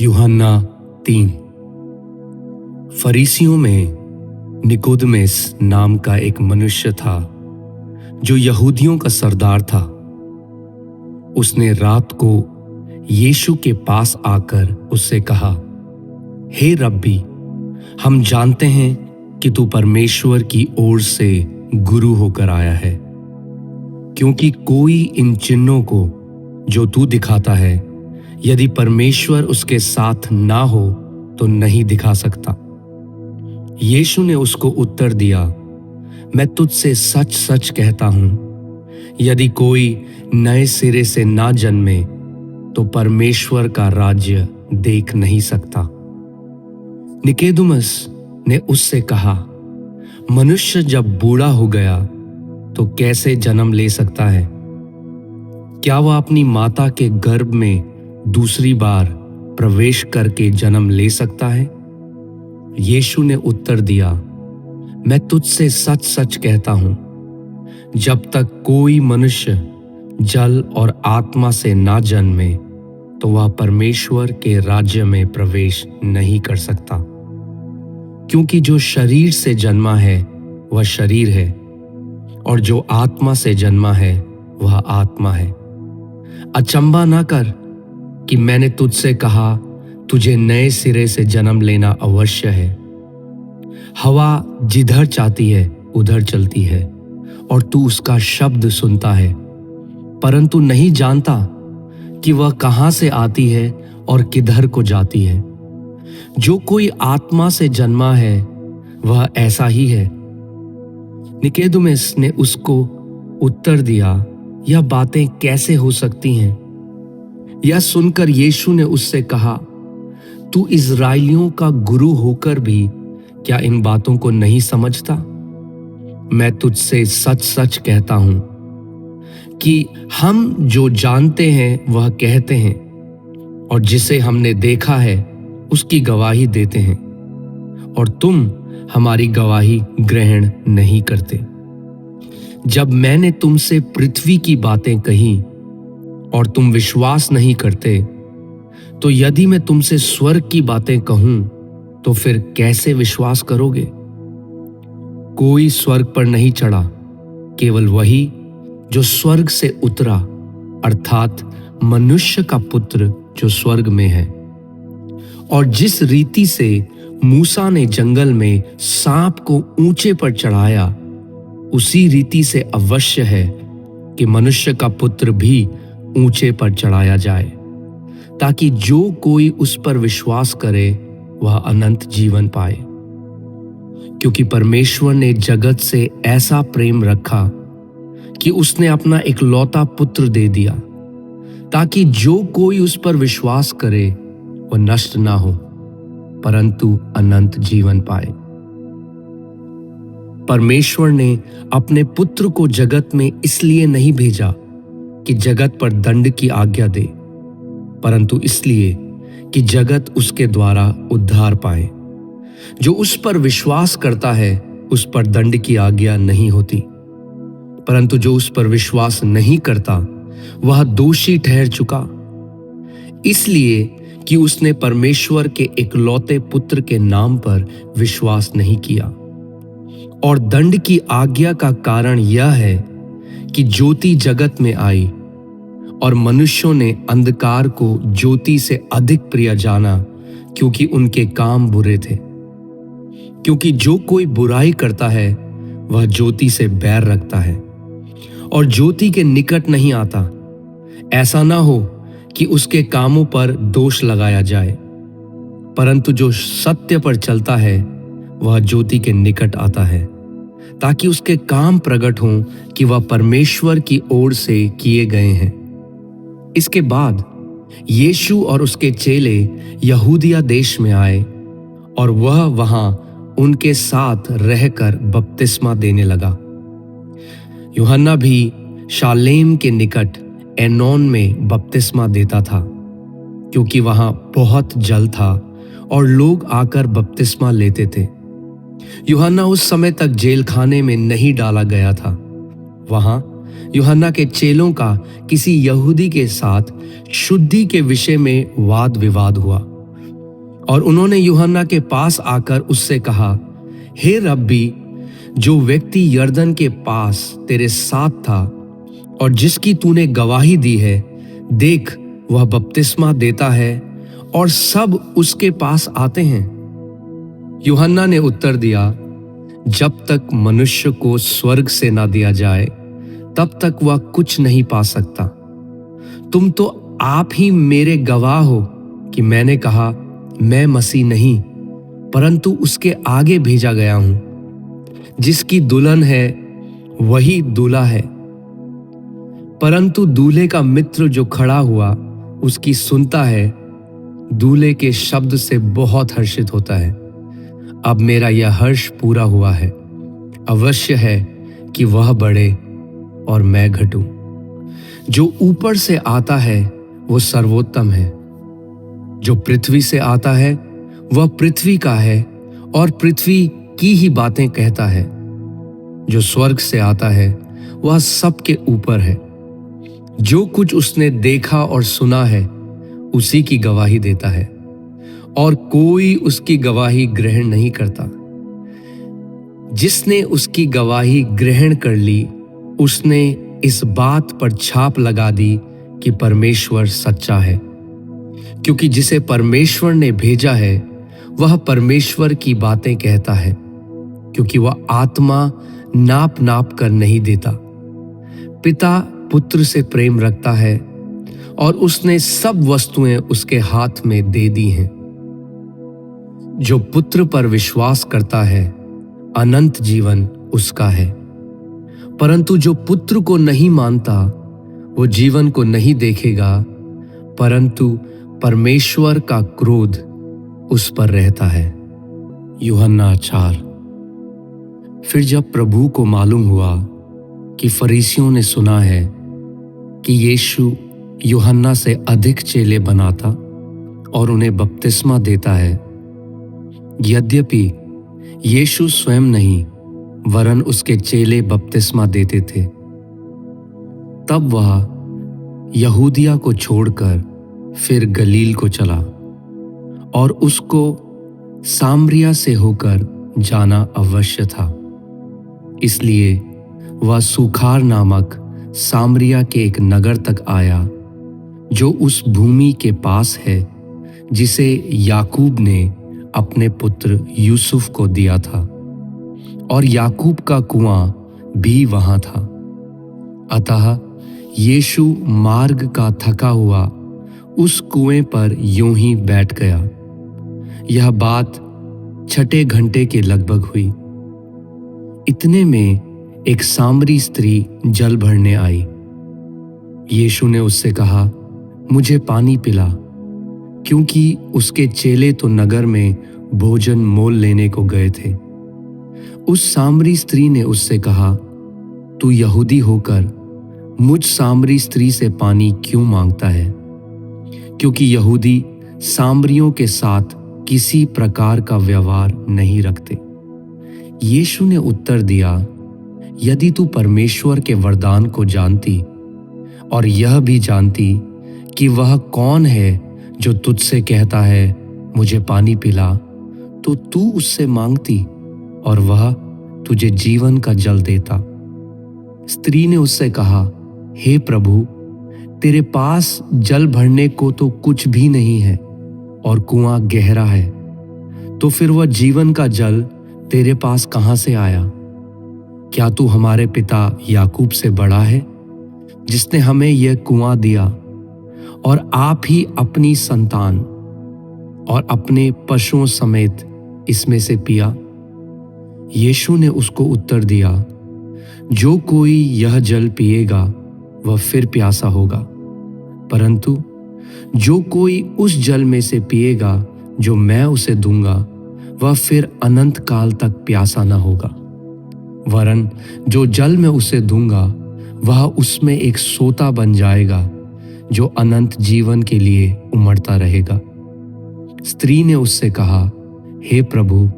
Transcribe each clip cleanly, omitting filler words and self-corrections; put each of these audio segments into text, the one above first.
यूहन्ना 3। फरीसियों में निकोदेमुस नाम का एक मनुष्य था जो यहूदियों का सरदार था। उसने रात को यीशु के पास आकर उससे कहा, हे रब्बी, हम जानते हैं कि तू परमेश्वर की ओर से गुरु होकर आया है, क्योंकि कोई इन चिन्हों को जो तू दिखाता है यदि परमेश्वर उसके साथ ना हो तो नहीं दिखा सकता। यीशु ने उसको उत्तर दिया, मैं तुझसे सच सच कहता हूं, यदि कोई नए सिरे से ना जन्मे तो परमेश्वर का राज्य देख नहीं सकता। निकोदेमुस ने उससे कहा, मनुष्य जब बूढ़ा हो गया तो कैसे जन्म ले सकता है? क्या वह अपनी माता के गर्भ में दूसरी बार प्रवेश करके जन्म ले सकता है? यीशु ने उत्तर दिया, मैं तुझसे सच सच कहता हूं, जब तक कोई मनुष्य जल और आत्मा से ना जन्मे तो वह परमेश्वर के राज्य में प्रवेश नहीं कर सकता। क्योंकि जो शरीर से जन्मा है वह शरीर है, और जो आत्मा से जन्मा है वह आत्मा है। अचंभा ना कर कि मैंने तुझसे कहा, तुझे नए सिरे से जन्म लेना अवश्य है। हवा जिधर चाहती है उधर चलती है और तू उसका शब्द सुनता है, परंतु नहीं जानता कि वह कहां से आती है और किधर को जाती है। जो कोई आत्मा से जन्मा है वह ऐसा ही है। निकोदेमुस ने उसको उत्तर दिया, यह बातें कैसे हो सकती हैं? यह सुनकर यीशु ने उससे कहा, तू इस्राएलियों का गुरु होकर भी क्या इन बातों को नहीं समझता? मैं तुझसे सच सच कहता हूं कि हम जो जानते हैं वह कहते हैं, और जिसे हमने देखा है उसकी गवाही देते हैं, और तुम हमारी गवाही ग्रहण नहीं करते। जब मैंने तुमसे पृथ्वी की बातें कही और तुम विश्वास नहीं करते, तो यदि मैं तुमसे स्वर्ग की बातें कहूं तो फिर कैसे विश्वास करोगे? कोई स्वर्ग पर नहीं चढ़ा, केवल वही जो स्वर्ग से उतरा, अर्थात मनुष्य का पुत्र जो स्वर्ग में है। और जिस रीति से मूसा ने जंगल में सांप को ऊंचे पर चढ़ाया, उसी रीति से अवश्य है कि मनुष्य का पुत्र भी ऊंचे पर चढ़ाया जाए, ताकि जो कोई उस पर विश्वास करे वह अनंत जीवन पाए। क्योंकि परमेश्वर ने जगत से ऐसा प्रेम रखा कि उसने अपना इकलौता पुत्र दे दिया, ताकि जो कोई उस पर विश्वास करे वह नष्ट ना हो, परंतु अनंत जीवन पाए। परमेश्वर ने अपने पुत्र को जगत में इसलिए नहीं भेजा कि जगत पर दंड की आज्ञा दे, परंतु इसलिए कि जगत उसके द्वारा उद्धार पाए। जो उस पर विश्वास करता है उस पर दंड की आज्ञा नहीं होती, परंतु जो उस पर विश्वास नहीं करता वह दोषी ठहर चुका, इसलिए कि उसने परमेश्वर के इकलौते पुत्र के नाम पर विश्वास नहीं किया। और दंड की आज्ञा का कारण यह है कि ज्योति जगत में आई और मनुष्यों ने अंधकार को ज्योति से अधिक प्रिय जाना, क्योंकि उनके काम बुरे थे। क्योंकि जो कोई बुराई करता है वह ज्योति से बैर रखता है और ज्योति के निकट नहीं आता, ऐसा ना हो कि उसके कामों पर दोष लगाया जाए। परंतु जो सत्य पर चलता है वह ज्योति के निकट आता है, ताकि उसके काम प्रकट हों कि वह परमेश्वर की ओर से किए गए हैं। इसके बाद यीशु और उसके चेले यहूदिया देश में आए, और वह वहां उनके साथ रहकर बपतिस्मा देने लगा। यूहन्ना भी शालेम के निकट एनोन में बपतिस्मा देता था, क्योंकि वहां बहुत जल था और लोग आकर बपतिस्मा लेते थे। यूहन्ना उस समय तक जेल खाने में नहीं डाला गया था। वहां यूहन्ना के चेलों का किसी यहूदी के साथ शुद्धि के विषय में वाद विवाद हुआ, और उन्होंने यूहन्ना के पास आकर उससे कहा, हे रब्बी, जो व्यक्ति यरदन के पास तेरे साथ था और जिसकी तूने गवाही दी है, देख वह बपतिस्मा देता है और सब उसके पास आते हैं। यूहन्ना ने उत्तर दिया, जब तक मनुष्य को स्वर्ग से ना दिया जाए तब तक वह कुछ नहीं पा सकता। तुम तो आप ही मेरे गवाह हो कि मैंने कहा, मैं मसीह नहीं परंतु उसके आगे भेजा गया हूं। जिसकी दुल्हन है वही दूल्हा है। परंतु दूल्हे का मित्र जो खड़ा हुआ उसकी सुनता है, दूल्हे के शब्द से बहुत हर्षित होता है। अब मेरा यह हर्ष पूरा हुआ है। अवश्य है कि वह बढ़े और मैं घटूं। जो ऊपर से आता है वो सर्वोत्तम है। जो पृथ्वी से आता है वह पृथ्वी का है और पृथ्वी की ही बातें कहता है। जो स्वर्ग से आता है वह सबके ऊपर है। जो कुछ उसने देखा और सुना है उसी की गवाही देता है और कोई उसकी गवाही ग्रहण नहीं करता। जिसने उसकी गवाही ग्रहण कर ली उसने इस बात पर छाप लगा दी कि परमेश्वर सच्चा है, क्योंकि जिसे परमेश्वर ने भेजा है वह परमेश्वर की बातें कहता है, क्योंकि वह आत्मा नाप नाप कर नहीं देता। पिता पुत्र से प्रेम रखता है और उसने सब वस्तुएं उसके हाथ में दे दी हैं। जो पुत्र पर विश्वास करता है अनंत जीवन उसका है, परंतु जो पुत्र को नहीं मानता वो जीवन को नहीं देखेगा, परंतु परमेश्वर का क्रोध उस पर रहता है। यूहन्ना 4। फिर जब प्रभु को मालूम हुआ कि फरीसियों ने सुना है कि यीशु यूहन्ना से अधिक चेले बनाता और उन्हें बपतिस्मा देता है, यद्यपि यीशु स्वयं नहीं वरन उसके चेले बपतिस्मा देते थे, तब वह यहूदिया को छोड़कर फिर गलील को चला और उसको सामरिया से होकर जाना अवश्य था। इसलिए वह सुखार नामक सामरिया के एक नगर तक आया जो उस भूमि के पास है जिसे याकूब ने अपने पुत्र यूसुफ को दिया था, और याकूब का कुआं भी वहां था। अतः यीशु मार्ग का थका हुआ उस कुएं पर यूं ही बैठ गया। यह बात 6 घंटे के लगभग हुई। इतने में एक सामरी स्त्री जल भरने आई। यीशु ने उससे कहा, मुझे पानी पिला, क्योंकि उसके चेले तो नगर में भोजन मोल लेने को गए थे। उस सामरी स्त्री ने उससे कहा, तू यहूदी होकर मुझ सामरी स्त्री से पानी क्यों मांगता है? क्योंकि यहूदी सामरियों के साथ किसी प्रकार का व्यवहार नहीं रखते। यीशु ने उत्तर दिया, यदि तू परमेश्वर के वरदान को जानती और यह भी जानती कि वह कौन है जो तुझसे कहता है मुझे पानी पिला, तो तू उससे मांगती और वह तुझे जीवन का जल देता। स्त्री ने उससे कहा, हे प्रभु, तेरे पास जल भरने को तो कुछ भी नहीं है और कुआं गहरा है, तो फिर वह जीवन का जल तेरे पास कहां से आया? क्या तू हमारे पिता याकूब से बड़ा है, जिसने हमें यह कुआं दिया और आप ही अपनी संतान और अपने पशुओं समेत इसमें से पिया? यीशु ने उसको उत्तर दिया, जो कोई यह जल पिएगा वह फिर प्यासा होगा, परंतु जो कोई उस जल में से पिएगा जो मैं उसे दूंगा वह फिर अनंत काल तक प्यासा न होगा, वरन जो जल मैं उसे दूंगा वह उसमें एक सोता बन जाएगा जो अनंत जीवन के लिए उमड़ता रहेगा। स्त्री ने उससे कहा, हे प्रभु,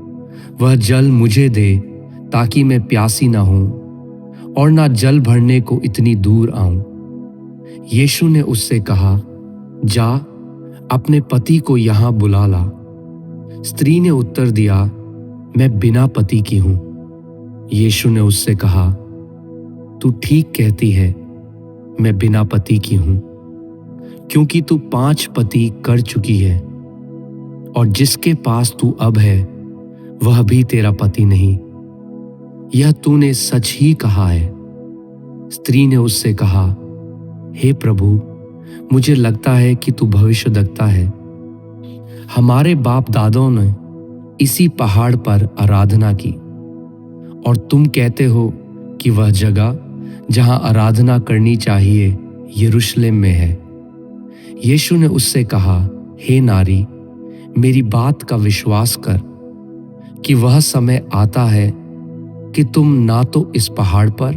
वह जल मुझे दे ताकि मैं प्यासी ना हूं और ना जल भरने को इतनी दूर आऊं। यीशु ने उससे कहा, जा अपने पति को यहां बुला ला। स्त्री ने उत्तर दिया, मैं बिना पति की हूं। यीशु ने उससे कहा, तू ठीक कहती है, मैं बिना पति की हूं, क्योंकि तू 5 पति कर चुकी है, और जिसके पास तू अब है वह भी तेरा पति नहीं। यह तूने सच ही कहा है। स्त्री ने उससे कहा, हे प्रभु, मुझे लगता है कि तू भविष्यद्वक्ता है। हमारे बाप दादों ने इसी पहाड़ पर आराधना की, और तुम कहते हो कि वह जगह जहां आराधना करनी चाहिए यरूशलेम में है। यीशु ने उससे कहा, हे नारी, मेरी बात का विश्वास कर कि वह समय आता है कि तुम ना तो इस पहाड़ पर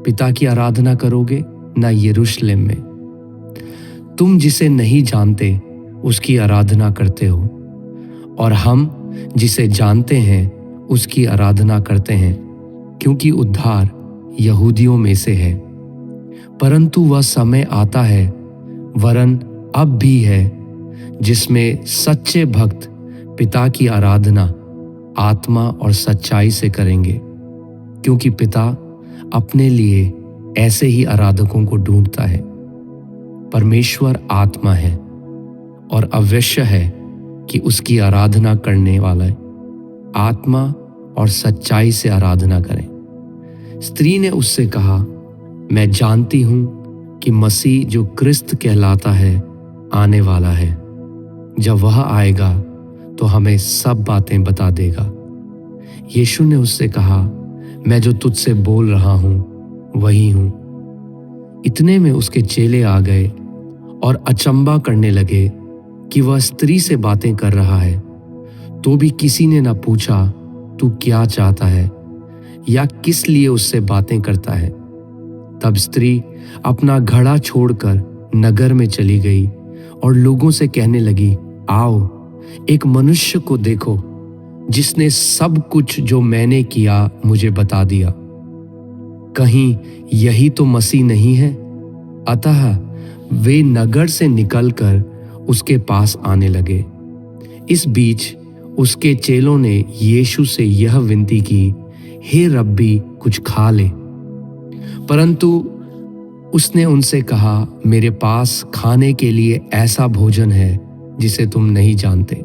पिता की आराधना करोगे, ना यरूशलेम में। तुम जिसे नहीं जानते उसकी आराधना करते हो, और हम जिसे जानते हैं उसकी आराधना करते हैं, क्योंकि उद्धार यहूदियों में से है। परंतु वह समय आता है, वरन अब भी है, जिसमें सच्चे भक्त पिता की आराधना आत्मा और सच्चाई से करेंगे, क्योंकि पिता अपने लिए ऐसे ही आराधकों को ढूंढता है। परमेश्वर आत्मा है, और अवश्य है कि उसकी आराधना करने वाले आत्मा और सच्चाई से आराधना करें। स्त्री ने उससे कहा, मैं जानती हूं कि मसीह जो क्रिस्त कहलाता है आने वाला है। जब वह आएगा तो हमें सब बातें बता देगा। यीशु ने उससे कहा, मैं जो तुझसे बोल रहा हूं वही हूं। इतने में उसके चेले आ गए और अचंभा करने लगे कि वह स्त्री से बातें कर रहा है। तो भी किसी ने न पूछा, तू क्या चाहता है या किस लिए उससे बातें करता है। तब स्त्री अपना घड़ा छोड़कर नगर में चली गई और लोगों से कहने लगी, आओ, एक मनुष्य को देखो जिसने सब कुछ जो मैंने किया मुझे बता दिया। कहीं यही तो मसीह नहीं है? अतः वे नगर से निकलकर उसके पास आने लगे। इस बीच उसके चेलों ने यीशु से यह विनती की, हे रब्बी, कुछ खा ले। परंतु उसने उनसे कहा, मेरे पास खाने के लिए ऐसा भोजन है जिसे तुम नहीं जानते।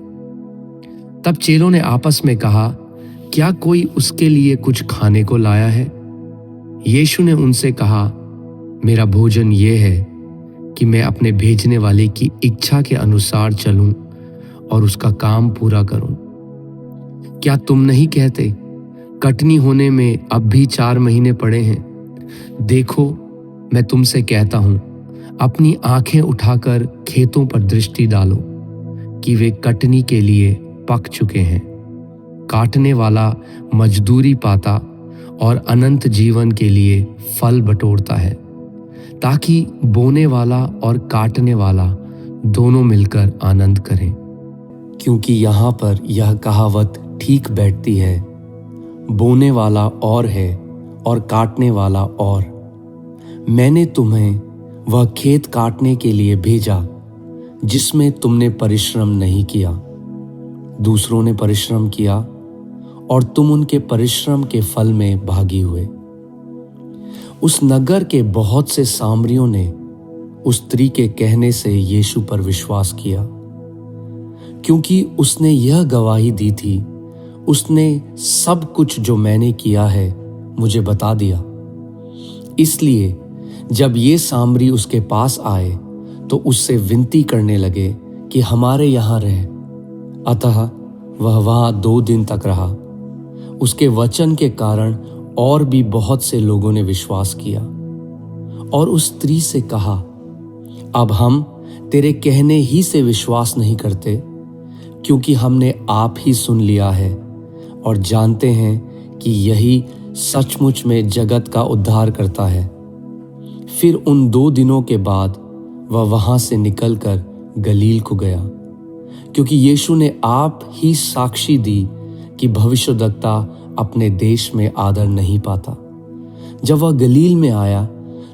तब चेलों ने आपस में कहा, क्या कोई उसके लिए कुछ खाने को लाया है? यीशु ने उनसे कहा, मेरा भोजन ये है कि मैं अपने भेजने वाले की इच्छा के अनुसार चलूं और उसका काम पूरा करूं। क्या तुम नहीं कहते, कटनी होने में अब भी 4 महीने पड़े हैं? देखो, मैं तुमसे कहता हूं, अपनी आंखें उठाकर खेतों पर दृष्टि डालो कि वे कटनी के लिए पक चुके हैं। काटने वाला मजदूरी पाता और अनंत जीवन के लिए फल बटोरता है, ताकि बोने वाला और काटने वाला दोनों मिलकर आनंद करें। क्योंकि यहाँ पर यह कहावत ठीक बैठती है, बोने वाला और है और काटने वाला और। मैंने तुम्हें वह खेत काटने के लिए भेजा जिसमें तुमने परिश्रम नहीं किया। दूसरों ने परिश्रम किया और तुम उनके परिश्रम के फल में भागी हुए। उस नगर के बहुत से सामरियों ने उस स्त्री के कहने से यीशु पर विश्वास किया, क्योंकि उसने यह गवाही दी थी, उसने सब कुछ जो मैंने किया है मुझे बता दिया। इसलिए जब ये सामरी उसके पास आए तो उससे विनती करने लगे कि हमारे यहाँ रह। अतः वह वहाँ 2 दिन तक रहा। उसके वचन के कारण और भी बहुत से लोगों ने विश्वास किया और उस स्त्री से कहा, अब हम तेरे कहने ही से विश्वास नहीं करते, क्योंकि हमने आप ही सुन लिया है और जानते हैं कि यही सचमुच में जगत का उद्धार करता है। फिर उन 2 दिनों के बाद वह वहां से निकलकर गलील को गया, क्योंकि यीशु ने आप ही साक्षी दी कि भविष्यद्वक्ता अपने देश में आदर नहीं पाता। जब वह गलील में आया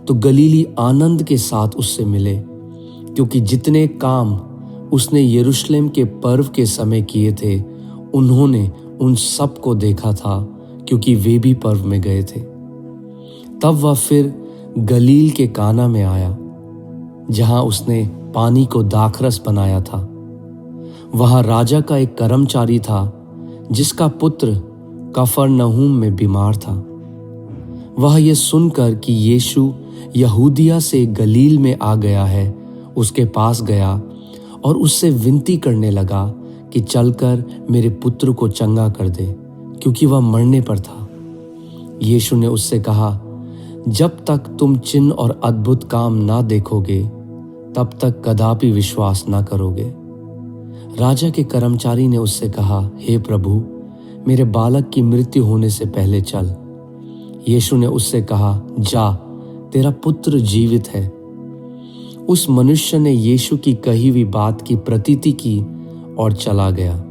तो गलीली आनंद के साथ उससे मिले, क्योंकि जितने काम उसने यरूशलेम के पर्व के समय किए थे, उन्होंने उन सब को देखा था, क्योंकि वे भी पर्व में गए थे। तब वह फिर गलील के काना में आया, जहां उसने पानी को दाखरस बनाया था। वहां राजा का एक कर्मचारी था, जिसका पुत्र कफरनहूम में बीमार था। वह यह सुनकर कि यीशु यहूदिया से गलील में आ गया है, उसके पास गया और उससे विनती करने लगा कि चलकर मेरे पुत्र को चंगा कर दे, क्योंकि वह मरने पर था। यीशु ने उससे कहा, जब तक तुम चिन्ह और अद्भुत काम ना देखोगे, तब तक कदापि विश्वास ना करोगे। राजा के कर्मचारी ने उससे कहा, हे प्रभु, मेरे बालक की मृत्यु होने से पहले चल। यीशु ने उससे कहा, जा, तेरा पुत्र जीवित है। उस मनुष्य ने यीशु की कही हुई बात की प्रतीति की और चला गया।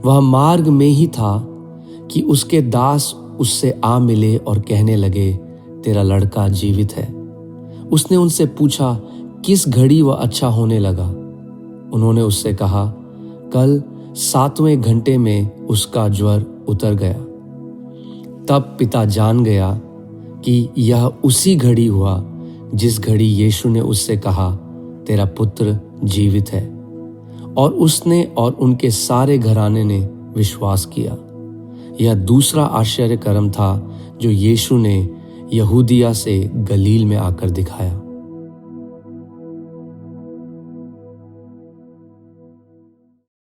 वह मार्ग में ही था कि उसके दास उससे आ मिले और कहने लगे, तेरा लड़का जीवित है। उसने उनसे पूछा, किस घड़ी वह अच्छा होने लगा? उन्होंने उससे कहा, कल 7वें घंटे में उसका ज्वर उतर गया। तब पिता जान गया कि यह उसी घड़ी हुआ जिस घड़ी यीशु ने उससे कहा, तेरा पुत्र जीवित है। और उसने और उनके सारे घराने ने विश्वास किया। यह दूसरा आश्चर्य कर्म था जो यीशु ने यहूदिया से गलील में आकर दिखाया।